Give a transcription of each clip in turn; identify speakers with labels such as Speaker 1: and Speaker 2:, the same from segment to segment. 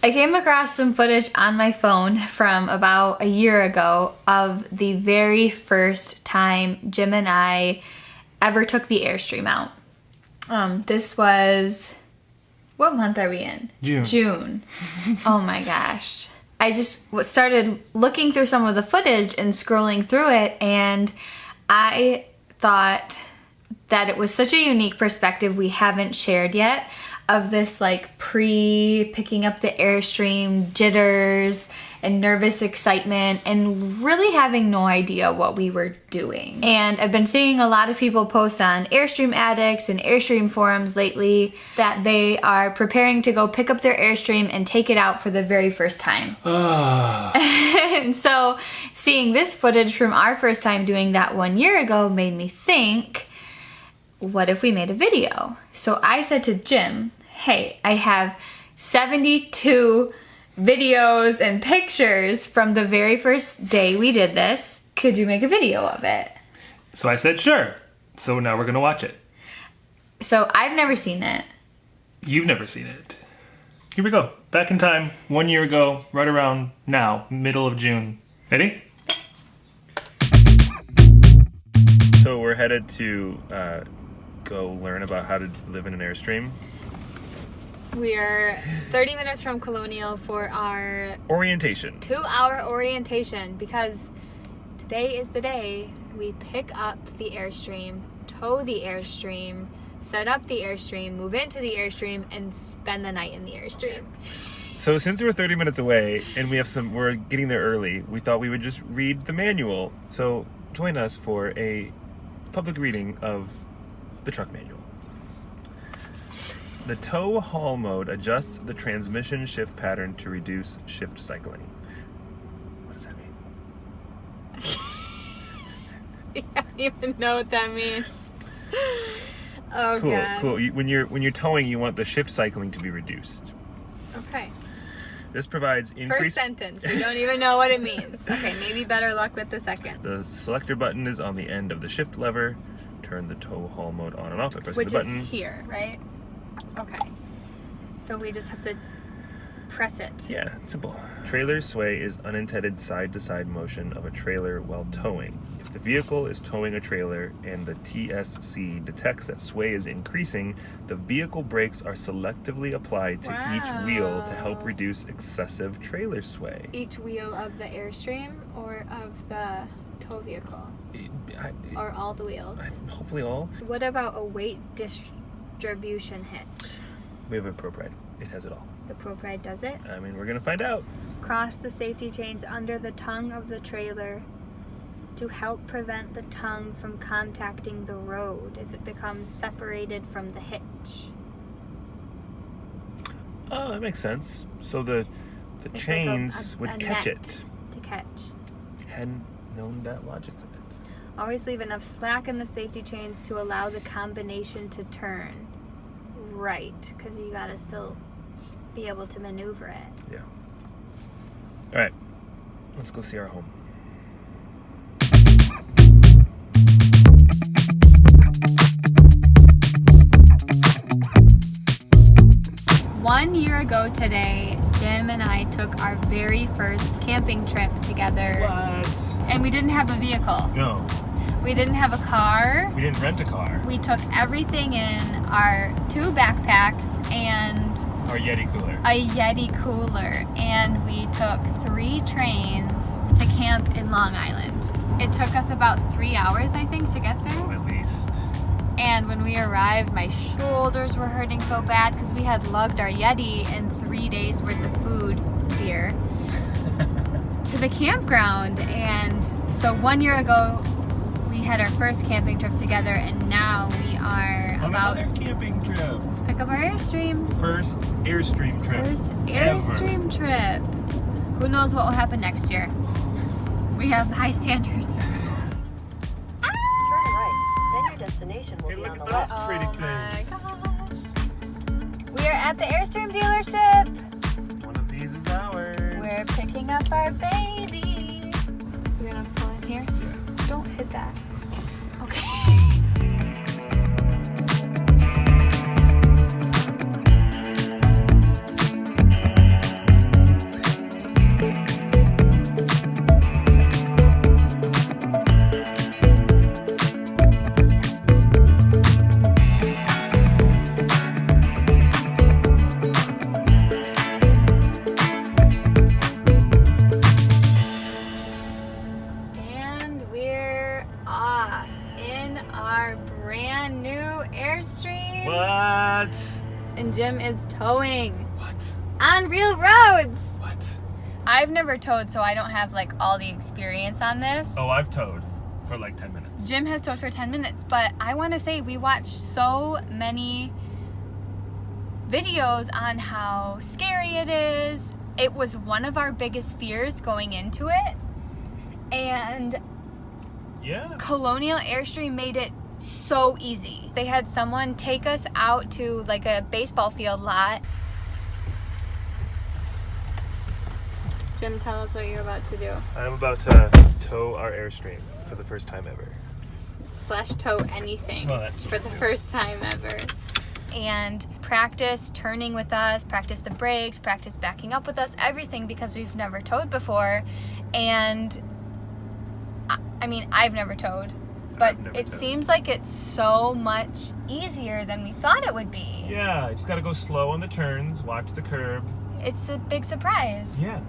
Speaker 1: I came across some footage on my phone from about a year ago of the very first time Jim and I ever took the Airstream out. This was, what month are we in? June. Oh my gosh. I just started looking through some of the footage and scrolling through it, and I thought that it was such a unique perspective we haven't shared yet of this like picking up the Airstream jitters and nervous excitement and really having no idea what we were doing. And I've been seeing a lot of people post on Airstream Addicts and Airstream forums lately that they are preparing to go pick up their Airstream and take it out for the very first time. And so seeing this footage from our first time doing that 1 year ago made me think, what if we made a video? So I said to Jim, hey, I have 72 videos and pictures from the very first day we did this. Could you make a video of it?
Speaker 2: So I said, sure. So now we're gonna watch it.
Speaker 1: So I've never seen it.
Speaker 2: You've never seen it. Here we go. Back in time, 1 year ago, right around now, middle of June. Ready? So we're headed to go learn about how to live in an Airstream.
Speaker 1: We are 30 minutes from Colonial for our
Speaker 2: orientation.
Speaker 1: 2-hour orientation, because today is the day we pick up the Airstream, tow the Airstream, set up the Airstream, move into the Airstream, and spend the night in the Airstream.
Speaker 2: So since we're 30 minutes away and we're getting there early, we thought we would just read the manual. So join us for a public reading of the truck manual. The tow haul mode adjusts the transmission shift pattern to reduce shift cycling. What does that mean?
Speaker 1: I don't even know what that means. Oh,
Speaker 2: cool,
Speaker 1: God.
Speaker 2: cool. When you're towing, you want the shift cycling to be reduced.
Speaker 1: Okay.
Speaker 2: This provides increased...
Speaker 1: First sentence. We don't even know what it means. Okay, maybe better luck with the second.
Speaker 2: The selector button is on the end of the shift lever. Turn the tow haul mode on and off by pressing the button.
Speaker 1: Which is here, right? Okay. So we just have to press it.
Speaker 2: Yeah, simple. Trailer sway is unintended side-to-side motion of a trailer while towing. If the vehicle is towing a trailer and the TSC detects that sway is increasing, the vehicle brakes are selectively applied to each wheel to help reduce excessive trailer sway.
Speaker 1: Each wheel of the Airstream or of the tow vehicle? Or all the wheels?
Speaker 2: Hopefully all.
Speaker 1: What about a weight distribution hitch?
Speaker 2: We have a ProPride. It has it all.
Speaker 1: The ProPride does it?
Speaker 2: I mean, we're gonna find out.
Speaker 1: Cross the safety chains under the tongue of the trailer to help prevent the tongue from contacting the road if it becomes separated from the hitch.
Speaker 2: Oh, that makes sense. So the chains
Speaker 1: like
Speaker 2: would catch
Speaker 1: net
Speaker 2: it.
Speaker 1: To catch.
Speaker 2: Hadn't known that logic of it.
Speaker 1: Always leave enough slack in the safety chains to allow the combination to turn. Right, because you gotta still be able to maneuver it.
Speaker 2: Yeah. All right, let's go see our home.
Speaker 1: One year ago today, Jim and I took our very first camping trip together.
Speaker 2: What?
Speaker 1: And we didn't have a vehicle.
Speaker 2: No.
Speaker 1: We didn't have a car.
Speaker 2: We didn't rent a car.
Speaker 1: We took everything in our 2 backpacks and
Speaker 2: our Yeti cooler.
Speaker 1: A Yeti cooler. And we took 3 trains to camp in Long Island. It took us about 3 hours, I think, to get there.
Speaker 2: At least.
Speaker 1: And when we arrived, my shoulders were hurting so bad because we had lugged our Yeti and 3 days worth of food, beer, to the campground. And so 1 year ago, we had our first camping trip together, and now we are
Speaker 2: another camping trip.
Speaker 1: Let's pick up our Airstream.
Speaker 2: First Airstream trip.
Speaker 1: First Airstream trip. Who knows what will happen next year? We have high standards.
Speaker 3: Turn right, then your destination will be on the left.
Speaker 1: Oh my gosh. We are at the Airstream dealership.
Speaker 2: One of these is ours.
Speaker 1: We're picking up our baby. You're gonna pull in here?
Speaker 2: Yeah.
Speaker 1: Don't hit that. Okay. Airstream.
Speaker 2: What?
Speaker 1: And Jim is towing.
Speaker 2: What?
Speaker 1: On real roads.
Speaker 2: What?
Speaker 1: I've never towed, so I don't have like all the experience on this.
Speaker 2: Oh, I've towed for like 10 minutes.
Speaker 1: Jim has towed for 10 minutes, but I want to say we watched so many videos on how scary it is. It was one of our biggest fears going into it. And
Speaker 2: Yeah.
Speaker 1: Colonial Airstream made it so easy. They had someone take us out to like a baseball field lot. Jim, tell us what you're about to do.
Speaker 2: I'm about to tow our Airstream for the first time ever.
Speaker 1: / tow anything
Speaker 2: Well, that's
Speaker 1: for the
Speaker 2: true.
Speaker 1: first time ever. And practice turning with us, practice the brakes, practice backing up with us, everything, because we've never towed before. And I mean, I've never towed, but
Speaker 2: I've never
Speaker 1: it
Speaker 2: towed.
Speaker 1: seems like it's so much easier than we thought it would be.
Speaker 2: Yeah, you just gotta go slow on the turns, watch the curb.
Speaker 1: It's a big surprise.
Speaker 2: Yeah.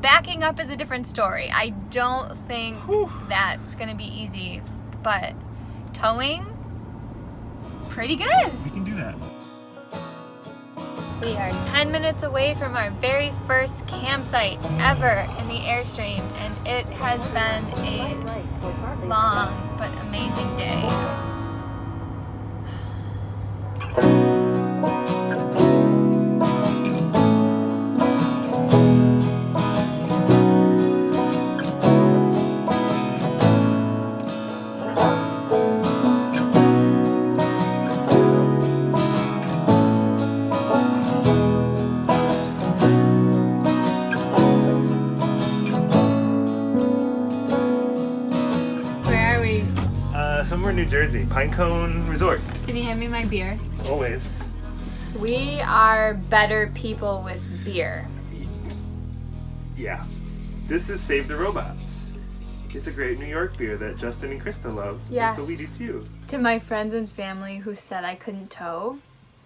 Speaker 1: Backing up is a different story. I don't think
Speaker 2: Whew.
Speaker 1: that's gonna be easy, but towing, pretty good.
Speaker 2: We can do that.
Speaker 1: We are 10 minutes away from our very first campsite ever in the Airstream, and it has been
Speaker 3: Slight
Speaker 1: a
Speaker 3: right toward Bartley.
Speaker 1: long but amazing day. Where are we?
Speaker 2: Somewhere in New Jersey, Pinecone Resort.
Speaker 1: Can you hand me my beer?
Speaker 2: Always.
Speaker 1: We are better people with beer.
Speaker 2: Yeah. This is Save the Robots. It's a great New York beer that Justin and Krista love.
Speaker 1: Yes.
Speaker 2: And so we do too.
Speaker 1: To my friends and family who said I couldn't tow,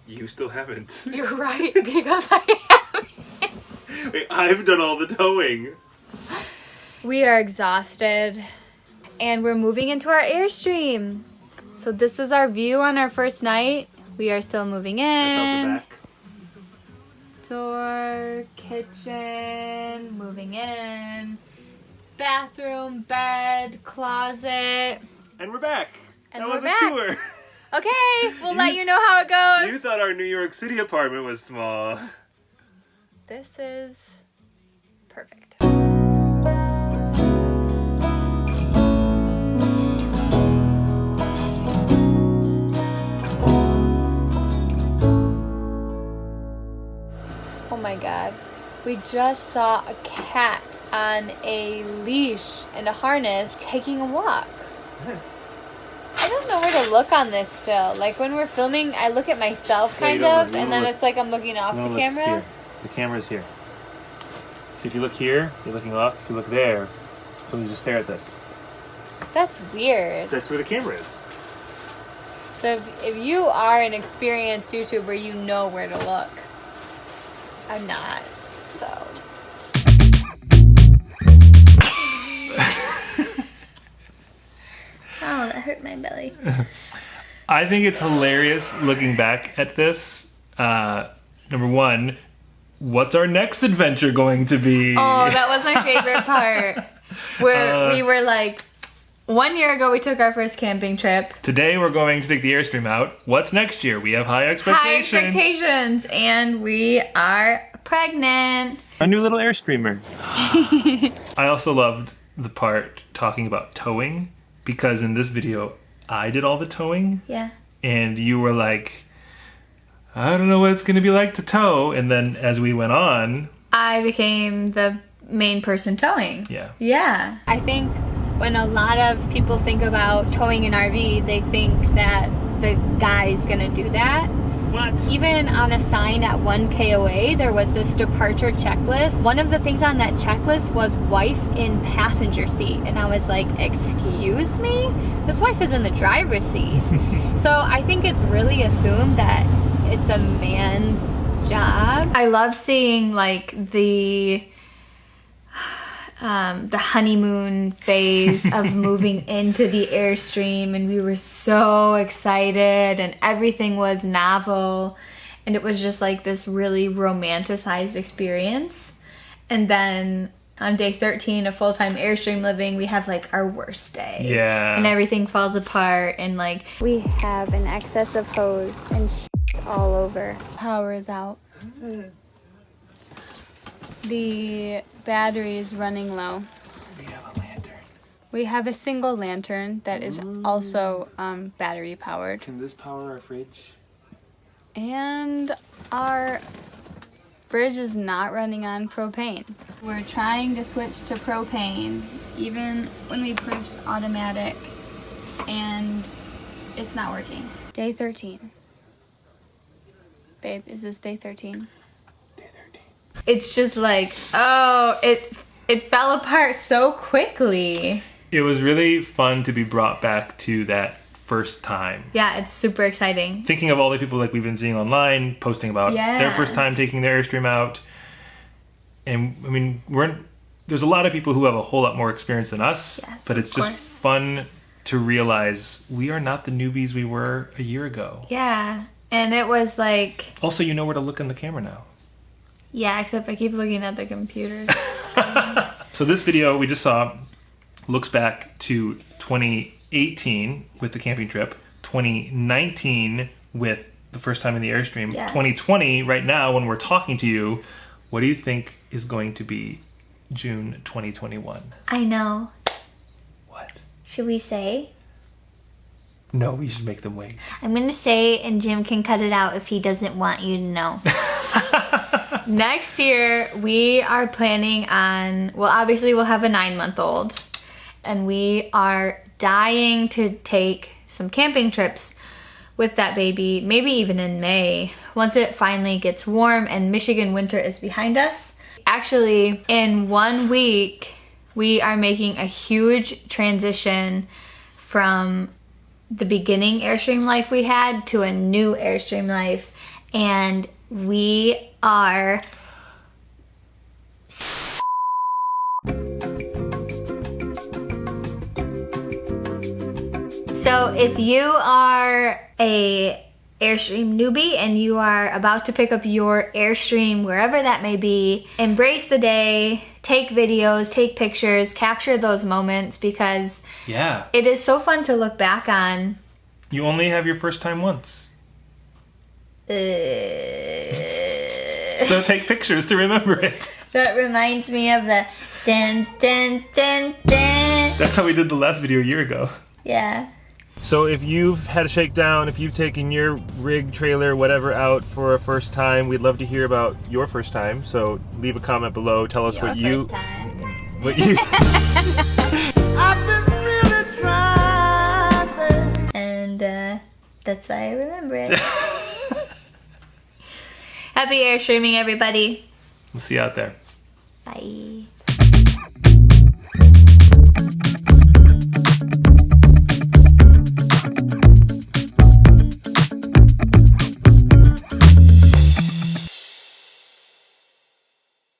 Speaker 2: You still haven't.
Speaker 1: you're right, because I haven't.
Speaker 2: Wait, I've done all the towing.
Speaker 1: We are exhausted, and we're moving into our Airstream. So this is our view on our first night. We are still moving
Speaker 2: That's out
Speaker 1: in.
Speaker 2: the back.
Speaker 1: Door, kitchen, moving in. Bathroom, bed, closet.
Speaker 2: And we're back.
Speaker 1: And
Speaker 2: that
Speaker 1: we're
Speaker 2: was
Speaker 1: back.
Speaker 2: a tour.
Speaker 1: Okay, we'll let you know how it goes.
Speaker 2: You thought our New York City apartment was small.
Speaker 1: This is perfect. Oh my god. We just saw a cat on a leash and a harness taking a walk. I don't know where to look on this still. Like when we're filming, I look at myself
Speaker 2: Yeah, you
Speaker 1: kind
Speaker 2: don't
Speaker 1: of,
Speaker 2: look- you
Speaker 1: and
Speaker 2: don't
Speaker 1: then
Speaker 2: look-
Speaker 1: it's like I'm looking off
Speaker 2: No,
Speaker 1: the
Speaker 2: look
Speaker 1: camera.
Speaker 2: Here. The camera's here. See, if you look here, you're looking up. If you look there, so you just stare at this.
Speaker 1: That's weird.
Speaker 2: That's where the camera is.
Speaker 1: So if you are an experienced YouTuber, you know where to look. I'm not, so. Oh, that hurt my belly.
Speaker 2: I think it's hilarious looking back at this. Number one, what's our next adventure going to be?
Speaker 1: Oh, that was my favorite part. Where we were like, 1 year ago we took our first camping trip.
Speaker 2: Today we're going to take the Airstream out. What's next year? We have high
Speaker 1: High
Speaker 2: expectations.
Speaker 1: expectations, and we are pregnant.
Speaker 2: A new little Airstreamer. I also loved the part talking about towing, because in this video I did all the towing
Speaker 1: Yeah.
Speaker 2: and you were like, I don't know what it's going to be like to tow. And then as we went on,
Speaker 1: I became the main person towing.
Speaker 2: yeah.
Speaker 1: Yeah. I think when a lot of people think about towing an RV, they think that the guy's gonna do that.
Speaker 2: What?
Speaker 1: Even on a sign at 1K away, there was this departure checklist. One of the things on that checklist was wife in passenger seat. And I was like, excuse me? This wife is in the driver's seat. So I think it's really assumed that it's a man's job. I love seeing like the the honeymoon phase of moving into the Airstream, and we were so excited, and everything was novel, and it was just like this really romanticized experience. And then on day 13 of full-time Airstream living, we have like our worst day.
Speaker 2: Yeah.
Speaker 1: And everything falls apart, and like
Speaker 4: We have an excess of hose and shit all over. Power is out. The battery is running low.
Speaker 2: We have a lantern.
Speaker 4: We have a single lantern that is also battery powered.
Speaker 2: Can this power our fridge?
Speaker 4: And our fridge is not running on propane. We're trying to switch to propane even when we pushed automatic, and it's not working. Day 13. Babe, is this day 13?
Speaker 1: it's just like, oh, it fell apart so quickly.
Speaker 2: It was really fun to be brought back to that first time.
Speaker 1: Yeah, it's super exciting.
Speaker 2: Thinking of all the people like we've been seeing online posting about their first time taking their Airstream out. And I mean, there's a lot of people who have a whole lot more experience than us,
Speaker 1: yes,
Speaker 2: but it's just fun to realize we are not the newbies we were a year ago.
Speaker 1: Yeah, and it was like...
Speaker 2: Also, you know where to look in the camera now.
Speaker 1: Yeah, except I keep looking at the computers.
Speaker 2: So this video we just saw looks back to 2018 with the camping trip, 2019 with the first time in the Airstream, 2020 right now when we're talking to you. What do you think is going to be June 2021?
Speaker 1: I know.
Speaker 2: What?
Speaker 1: Should we say?
Speaker 2: No, we should make them wait.
Speaker 1: I'm going to say, and Jim can cut it out if he doesn't want you to know. Next year, we are planning on, well, obviously we'll have a 9-month-old, and we are dying to take some camping trips with that baby, maybe even in May, once it finally gets warm and Michigan winter is behind us. Actually, in 1 week, we are making a huge transition from the beginning Airstream life we had to a new Airstream life, and we are so if you are a Airstream newbie and you are about to pick up your Airstream wherever that may be, embrace the day, take videos, take pictures, capture those moments, because it is so fun to look back on.
Speaker 2: You only have your first time once. So take pictures to remember it.
Speaker 1: That reminds me of the dun dun dun dun.
Speaker 2: That's how we did the last video a year ago.
Speaker 1: Yeah.
Speaker 2: So if you've had a shakedown, if you've taken your rig, trailer, whatever out for a first time, we'd love to hear about your first time. So leave a comment below. Tell us what you... What you...
Speaker 5: I've been really trying,
Speaker 1: and that's why I remember it. Happy Airstreaming, everybody.
Speaker 2: We'll see you out there.
Speaker 1: Bye.